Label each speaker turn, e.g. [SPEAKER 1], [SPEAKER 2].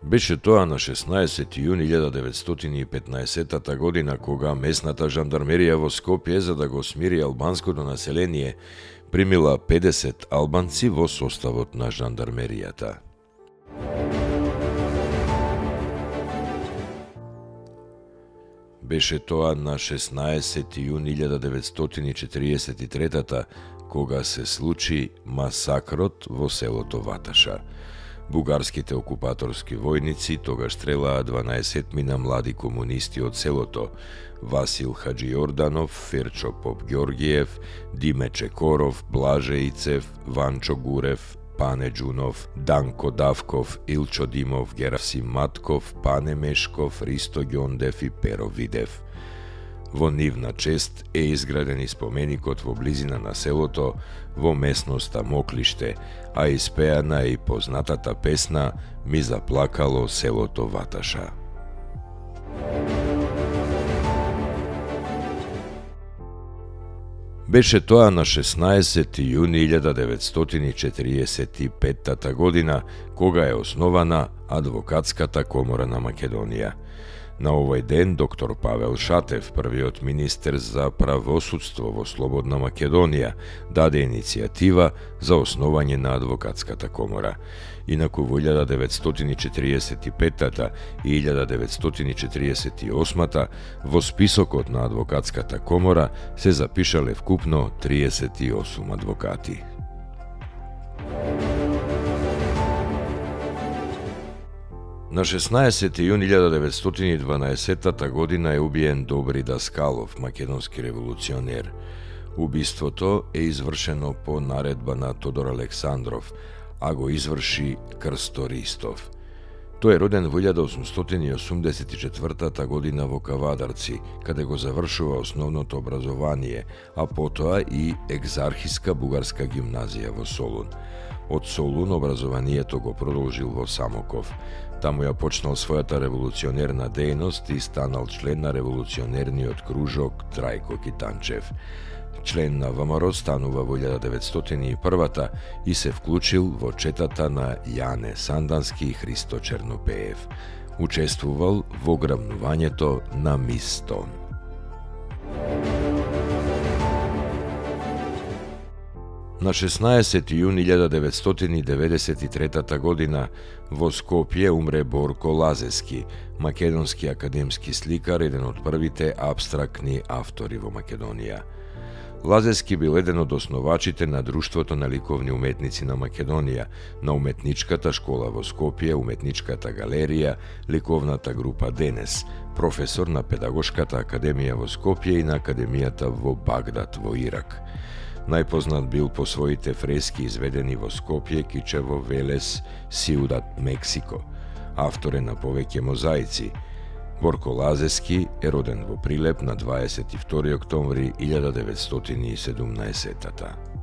[SPEAKER 1] Беше тоа на 16 јуни 1915 година, кога местната жандармерија во Скопје, за да го смири албанското население, примила 50 албанци во составот на жандармеријата. Беше тоа на 16 јуни 1943 кога се случи масакрот во селото Ваташа. Бугарските окупаторски војници тогаш стрелаа 12 млади комунисти од селото: Васил Хаджиорданов, Ферчо Поп Ѓоргиев, Диме Чекоров, Блаже Ицев, Ванчо Гурев, Пане Џунов, Данко Давков, Илчо Димов, Герасим Матков, Пане Мешков, Ристо Ѓондев и Перо Видев. Во нивна чест е изграден и споменикот во близина на селото, во местноста Моклиште, а испеана и познатата песна "Ми заплакало селото Ваташа". Беше тоа на 16 јуни 1945 година, кога е основана Адвокатската комора на Македонија. На овој ден доктор Павел Шатев, првиот министер за правосудство во Слободна Македонија, даде иницијатива за основање на Адвокатската комора. Инаку во 1945 и 1948 во списокот на Адвокатската комора се запишале вкупно 38 адвокати. На 16 јуни 1912 година е убиен Добри Даскалов, македонски револуционер. Убиството е извршено по наредба на Тодор Александров, а го изврши Крсто Ристов. Тој е роден во 1884 година во Кавадарци, каде го завршува основното образование, а потоа и Екзархиска бугарска гимназија во Солун. Од Солун образованието го продолжил во Самоков. Таму ја почнал својата револуционерна дејност и станал член на револуционерниот кружок Трајко Китанчев. Член на ВМРО станува во 1901 и се вклучил во четата на Јане Сандански и Христо Чернопеев. Учествувал во грабнувањето на Мис Стон. На 16 јуни 1993 година во Скопје умре Борко Лазески, македонски академски сликар, еден од првите апстрактни автори во Македонија. Лазески бил еден од основачите на Друштвото на ликовни уметници на Македонија, на Уметничката школа во Скопје, Уметничката галерија, ликовната група Денес, професор на Педагошката академија во Скопје и на Академијата во Багдад во Ирак. Најпознат бил по своите фрески изведени во Скопје, Кичево, Велес, Сиудат, Мексико. Автор е на повеќе мозаици. Борко Лазески е роден во Прилеп на 22 октомври 1917.